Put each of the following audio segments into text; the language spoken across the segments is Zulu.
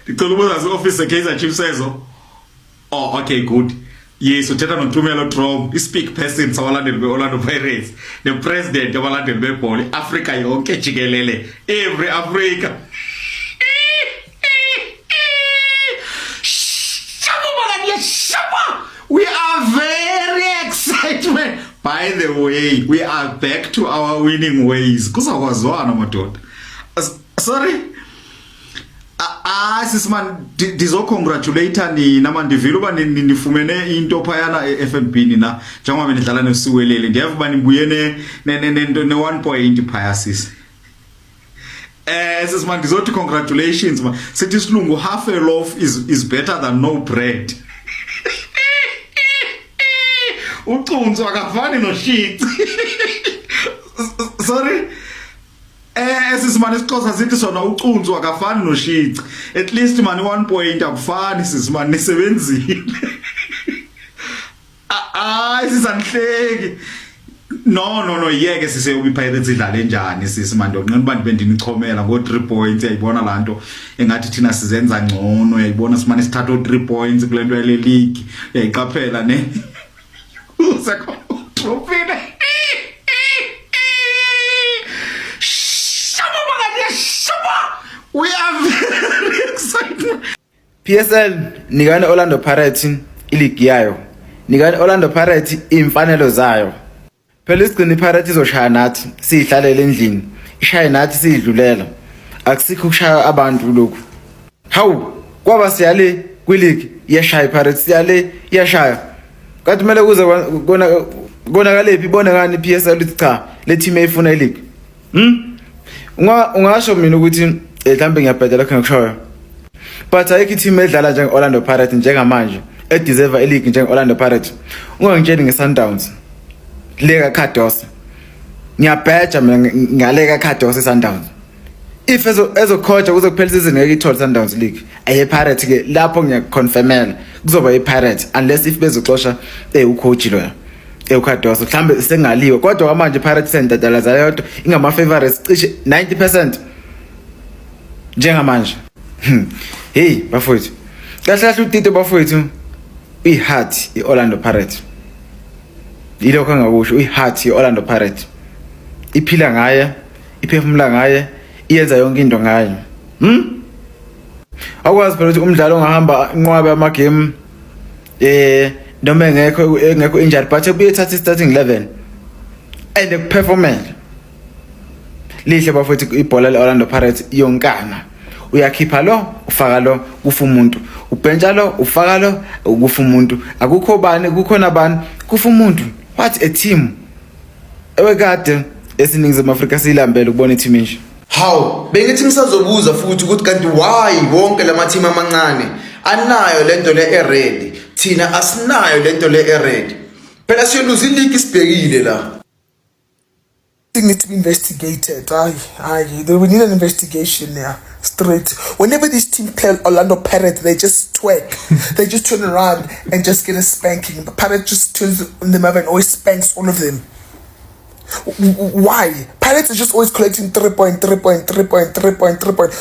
Ndicela ukubuza si-office se-Kaizer Chiefs ezo. Oh, okay, good. Yes, uthetha noThumelo Drom, i-speak person sabalandeli be-Orlando Pirates, ne-president yabalandeli bebhola i-Afrika yonke jikelele, every Africa. We are very excited. By the way, we are back to our winning ways. Kusakwazwana madoda. Sorry. Sis man, ndizocongratulate nina man, ndivile uba nifumene into phayana e-FNB nina njengoba benidlala nesuwelele. Ndiyeva uba nibuye ne 1 point phaya sis. Sis man, ndizothi congratulations man. Sithi isilungu, half a loaf is better than no bread. Ucunzu akafani noshiti. Sorry. Sisimane isixhosa sithi sona ucunzu akafani noshiti. At least man 1 point akufani sisimane nisebenzile. Sisanhleki. No yeke sise ubi Pirates idlale njani sisimane ndokunqina uba ndibe ndinichomela ngo 3 points yayibona lanto engathi thina sizenza ngcono yayibona simane sithatha 3 points kule nto yale league yayiqaphela ne. We are very excited. PSL nikane Orlando Pirates ileague yayo. Nikane Orlando Pirates imfanelo zayo. Phela isigcina Pirates izoshaya nathi sihlalele endlini. Ishaya nathi sidlulela. Akusikho ukushaya abantu lokhu. Hawu kwaba siyale kwileague yashaya Pirates siyale yashaya. Kanti kumele kuze konakalepi ibone ngani PSL uthi cha le team eyifuna ileague. Ungasho mina ukuthi mhlambe ngiyabhedela khona kushoyo. But ayikho team edlala njenge Orlando Pirates njengamanje edeserve ileague njenge Orlando Pirates. Ungangitsheli ngeSundowns. Lega Cardoso. Ngiyabheja mina ngaleka Cardoso eSundowns. If ezocoach kuzokuphela season ngeke ithole Sundowns League. Aye Pirates ke lapho ngiyaconfirmela kuzoba iPirates unless if bezoxosha ucoach loya. Cardoso mhlambe sengaliwe kodwa manje Pirates sendadala zayo yodwa ingama favorites cishe 90% njengamanje. Hey bafowethu. Kahle utito bafowethu. Iheart iOrlando Pirates. Ilokho ngakusho iheart iOrlando Pirates. Iphila ngaye, iphefumula ngaye. Iyenza yonke into ngayo. Akwazi phela ukuthi umdlalo ongahamba inqwabe ama game noma engekho injured but ubuye thatha starting 11 and performance. Lihle bafowethu ibhola leOrlando Pirates yonkana. Uyakhipha lo, ufaka lo, kufa umuntu. Ubhentsha lo, ufaka lo, kufa umuntu. Akukho bani, kukhona bani, kufa umuntu. What a team. Ewekade esiningizimu Afrika silambele ukubona i-team enje. How bengithi ngisazobuza futhi ukuthi kanti why wonke lama team amancane anayo lento le eready thina asinayo lento le eready phela siyoluza ileague isibhekile la. Need to be investigated. We need an investigation there. Straight. Whenever this team play Orlando Pirates, they just twerk. They just turn around and just get a spanking. The Pirates just turns them over and always spanks all of them. Why? Pirates are just always collecting 3 point.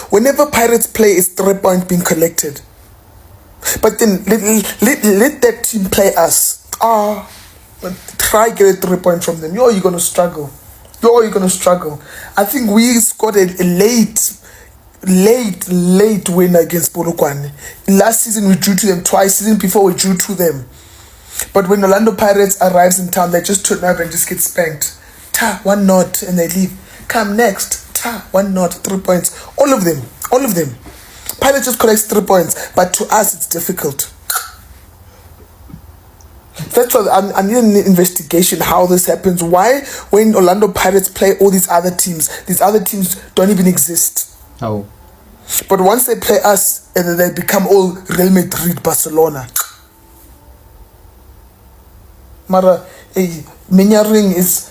Whenever Pirates play, it's 3 point being collected. But then let that team play us. Try get a 3 point from them. You're gonna struggle. I think we scored a late win against Polokwane. Last season we drew to them twice. Season before we drew to them. But when Orlando Pirates arrives in town, they just turn over and just get spanked. 1-0 and they leave. Come next. 1-0, 3 points. All of them. Pirates just collects 3 points, but to us it's difficult. That's why I need an investigation how this happens. Why, when Orlando Pirates play all these other teams don't even exist. How? But once they play us, and then they become all Real Madrid, Barcelona. Mara, Minyaring is.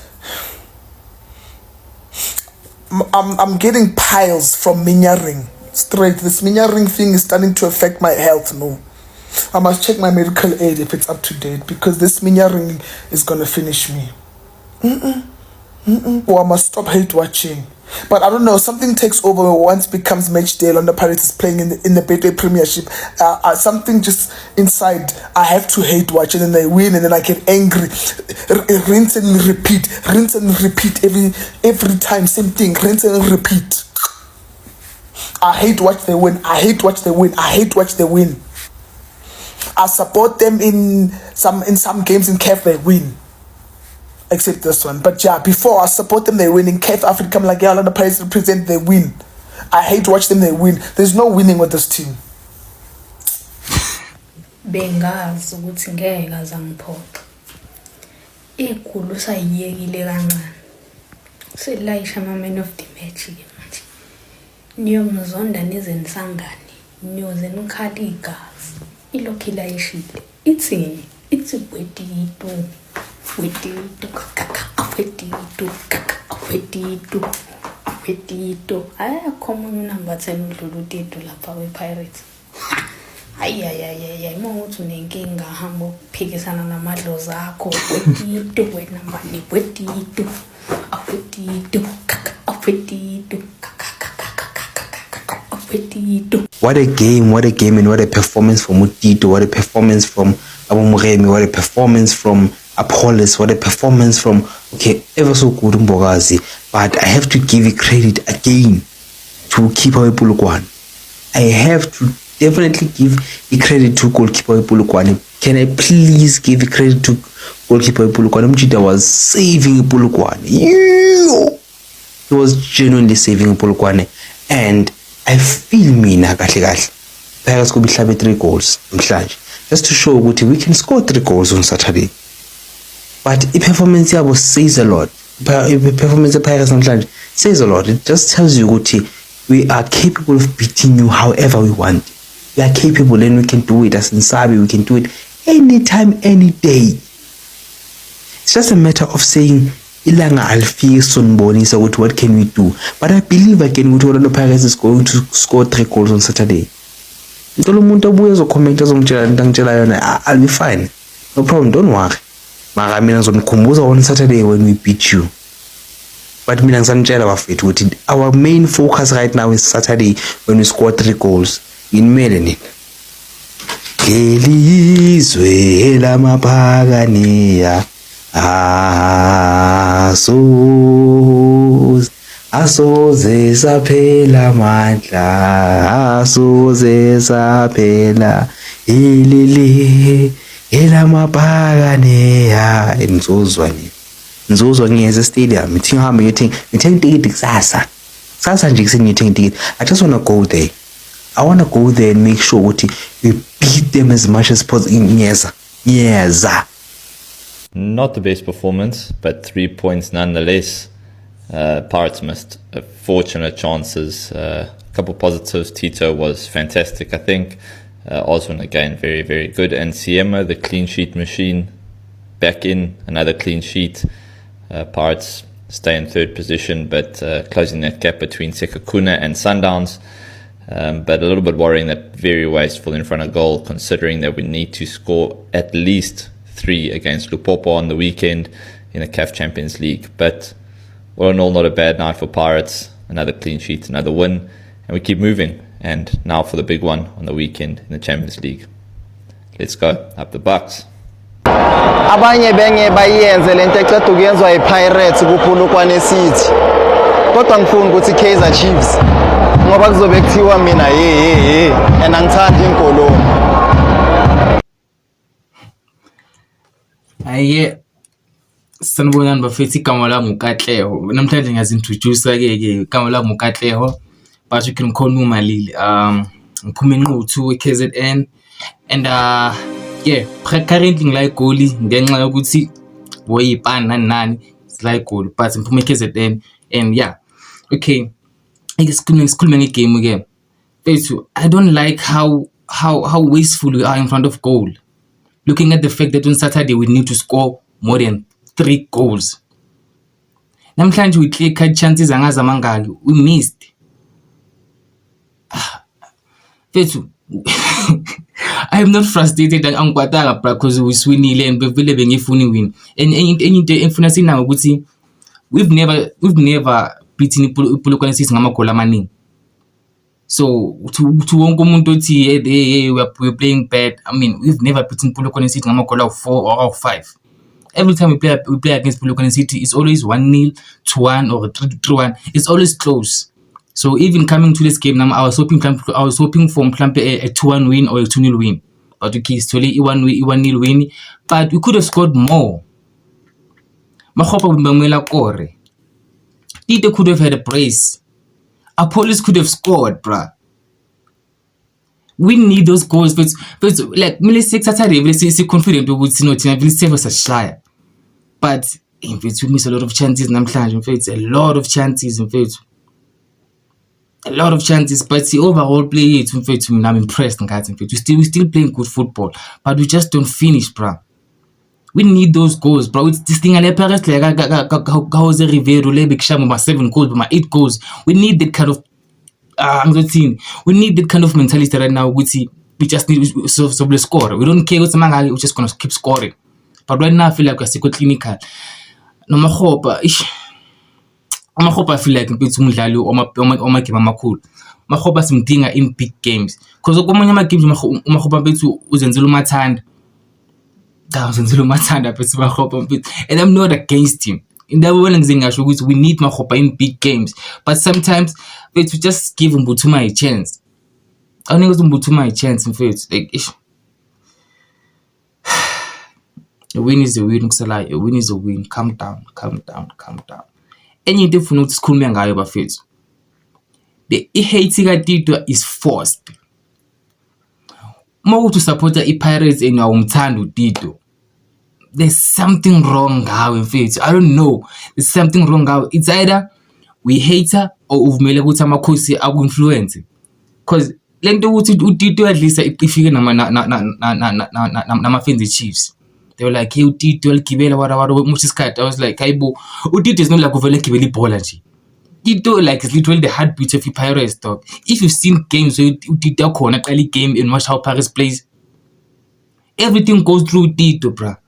I'm getting piles from Minyaring. Straight. This Minyaring thing is starting to affect my health. No. I must check my medical aid if it's up to date because this Minyaring is gonna finish me. Or I must stop hate watching. But I don't know, something takes over once it becomes match day. Orlando Pirates is playing in the Betway Premiership. Something just inside, I have to hate watch, and then they win, and then I get angry. Rinse and repeat every time, same thing, rinse and repeat. I hate watch they win. I support them in some games in CAF, they win. Except this one. But yeah, before I support them, they win. In CAF Africa, I'm like, yeah, Orlando Pirates represent, they win. I hate watch them, they win. There's no winning with this team. Bengazi ukuthi ngeke azangiphoqa. Ikhulu sayiyekile kancane. Selayisha ama-man of the match ke manje. Niyongizonda nizenisangane. Niyoze nikhala igazi. Ilokhu ilayishile. Ithini? Ithi bwetitu. Wetitu. Ayakho omunye unumber 10 udlula uTito lapha we-Pirates. Hayi, mawuthi unenkinga hamba ukuphikisana namadlozi akho. Wetitu, wena mani, wetitu. What a game, and what a performance from Utito, what a performance from Abu Muremi, what a performance from Apollos, what a performance from, ever so good Mbogazi. But I have to give you credit again to Keeper Polokwane. I have to definitely give the credit to goalkeeper Polokwane. Can I please give the credit to goalkeeper Polokwane? Mchita was saving Polokwane. He was genuinely saving Polokwane. And I feel Pirates could be 3 goals. Just to show what we can score 3 goals on Saturday. But the performance here says a lot. The performance of Pirates says a lot. It just tells you what we are capable of beating you however we want. We are capable and we can do it as in Sabi. We can do it anytime, any day. It's just a matter of saying, Ilanga Alfie Sonboni, so what can we do? But I believe again, Orlando Pirates is going to score 3 goals on Saturday. I'll be fine. No problem, don't worry. On Saturday when we beat you. But our main focus right now is Saturday when we score 3 goals in Melanie. Elizwe la mapagania asoze saphela mandla asoze saphela ilili elamapagania nzuzwa ngiyeza stadium ngithenga ticket kusasa nje ngisengithenga ticket. I just want to go there. I want to go there and make sure we beat them as much as possible. Yes. Not the best performance, but 3 points nonetheless. Pirates missed fortunate chances. A couple positives. Tito was fantastic, I think. Osman again, very, very good. And Siema, the clean sheet machine, back in another clean sheet. Pirates stay in 3rd position, but closing that gap between Sekhukhune and Sundowns. But a little bit worrying that very wasteful in front of goal, considering that we need to score at least 3 against Lupopo on the weekend in the CAF Champions League. But all in all, not a bad night for Pirates. Another clean sheet, another win, and we keep moving. And now for the big one on the weekend in the Champions League. Let's go, up the Bucks. Abanye benge bayenze lento eceda ukuyenzwa yiPirates kuPolokwane City. Kodwa ngifuna ukuthi Kaizer Chiefs ngoba kuzobe kuthiwa mina and angithandi inkolomo. Aye sanibonani bafethi, igama lami uKatleho. Namhlanje ngiyazintroduce ke igama lami uKatleho, but you can call me Malili. Ngiphuma enquthu eKZN and currently ngila goalie ngenxa yokuthi woyipana nani sila goal, but ngiphuma eKZN and Excuse me, game again. I don't like how wasteful we are in front of goal. Looking at the fact that on Saturday we need to score more than 3 goals. Namhlanje we clear cut chances angazamangaki. We missed. I am not frustrated because we swinile and bevele bengifuni win. And anything enfuna sina ukuthi we've never beating iPolokwane City ngamagoli amaningi. So to wonke umuntu othi hey we're playing bad, I mean we've never beaten Polokwane City ngamagoli awu-4 or awu-5. Every time we play against Polokwane City, it's always 1-0, 2-1 or 3-1. It's always close. So even coming to this game now, I was hoping for a 2-1 win or a 2-0 win. But okay, it's totally 1-0 win. But we could have scored more. Tito could have had a brace. Apollos could have scored, bruh. We need those goals. But like, let's confident with save us a shy. But in fact, we miss a lot of chances. In fact, a lot of chances. In fact, a lot of chances. But the overall play, in fact, I'm impressed. In fact, we still playing good football, but we just don't finish, bruh. We need those goals, bro. It's this thing. Like Jose Rivero, Lebek Shamu, 7 goals, 8 goals. We need that kind of. We need that kind of mentality right now. We just need so score. We don't care what's among. We're just gonna keep scoring. But right now, I feel like we're still clinical. No, I hope I feel like it's umdlali oma game amakhulu. I hope simdinga in big games. Because okwamanye ama games I hope bethu uzenzela umathanda. Uzenzela umathanda bethu I hope and I'm not against him. In that way ngisho ukuthi we need Makgopa in big games. But sometimes bethu just give Mbuthuma a chance. I think Mbuthuma a chance in fact. Like a win is a win, a win is a win. Calm down. Any different sikhulume ngayo bafethu. The hate Tito is forced. More to support the Pirates in our umthanda Tito. There's something wrong ngayo mfethu. I don't know. There's something wrong ngayo. It's either we hate her or uvumele ukuthi amakhosi aku-influence. Because lento ukuthi uTito at least ifike nama-fans Chiefs. They were like, hey, uTito aligibela whatever much isikhathi. I was like, hayibo, uTito is not like uvele gibela ibhola nje. Tito like is literally the heartbeat of the Pirates, dog. If you've seen games where uTito khona qala game and watch how Pirates plays, everything goes through Tito, bruh.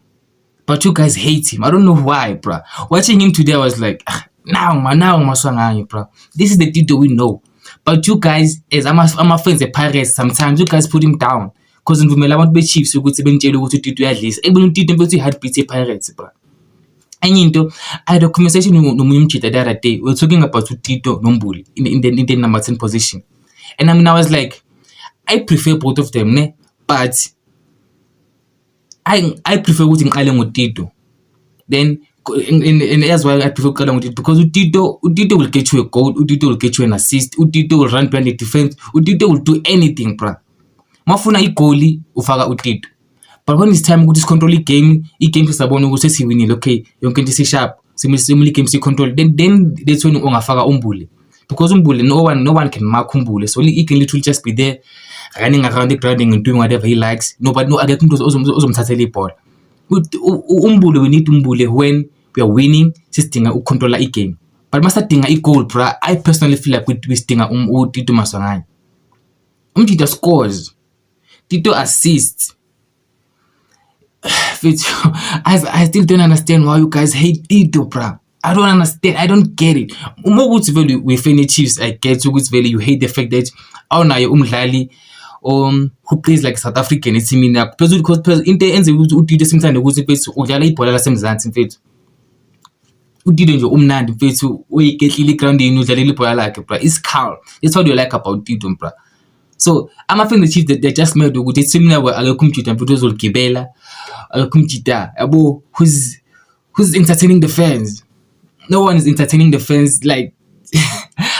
But you guys hate him. I don't know why, bruh. Watching him today, I was like, now, bruh. This is the Tito we know. But you guys, as I'm a friends the Pirates, sometimes you guys put him down. Because in Vumela want to be Chiefs, you could say Benjelo to Tito at least. Even Tito but you had beat the Pirates, bruh. And you know, I had a conversation with Nomuyumchi the other day. We were talking about Tito Nombuli in the number 10 position. And I mean, I was like, I prefer both of them, ne? But I prefer working Island with Tito. Then, and as well, I prefer Island with Tito because Tito will get you a goal, Tito will get you an assist, Tito will run behind the defense, Tito will do anything, bruh. Mafuna igoli ufaka uTito. But when it's time to control the game sabona ukuthi siwinile, okay, yonke into sharp, simile game si control, then that's when ungafaka umbule. Because umbule no one can mark umbule. So he can literally just be there running around the ground and doing whatever he likes. No, but no, I get umuntu ozomthathela ibhola. Umbule, we need umbule when we are winning, sidinga ucontroller igame. But masadinga igoal, bro. I personally feel like we sidinga uTito Maswanganyi. Tito scores. Tito assists. I still don't understand why you guys hate Tito, bruh. I don't understand. I don't get it. We finish Chiefs. I get you hate the fact that umdlali who plays like South African. It's mean because in the end uTito sometimes ukuthi udlala ibhola lasemzansi mfethu. uTito nje umnandi mfethu uyikehlile groundini udlalela ibhola lakhe, bruh. It's calm. That's what you like about Tito, bruh. So I'm a fan of the Chiefs that they just made with it similar where Alakumchita and Putos will Kibela, Alakumchita, Abo, who's entertaining the fans. No one is entertaining the fans like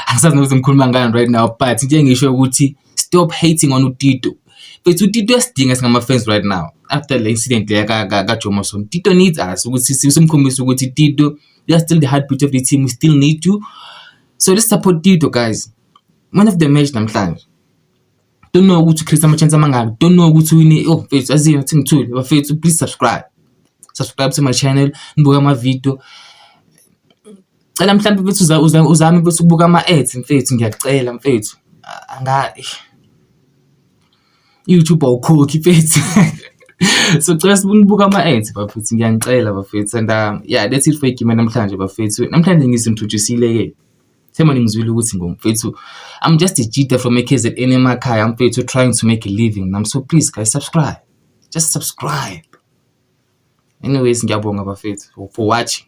I'm starting with some cool mangan right now, but stop hating on uTito. But uTito is doing as my fans right now. After the incident, Tito needs us. We see some comments with Tito. They are still the heartbeat of the team. We still need you. So let's support Tito, guys. One of the match I'm playing. Don't know who to create some chance among. Don't know who to win. Oh, as you think too. Please subscribe to my channel. Mbuga my video. And I'm trying to uzami bese ubuka ama ads mfethu ngiyacela mfethu. Anga YouTube awukhokhi mfethu. So just ubuka ama ads bafethu ngiyacela bafethu and yeah, that's it for game namhlanje bafethu. Namhlanje ngisintroduceile ke. Thema ningizwile ukuthi ngomfethu I'm just a jita from KZN emakhaya. I'm mfethu trying to make a living. And so please guys subscribe. Just subscribe. Anyways, ngiyabonga bafethu for watching.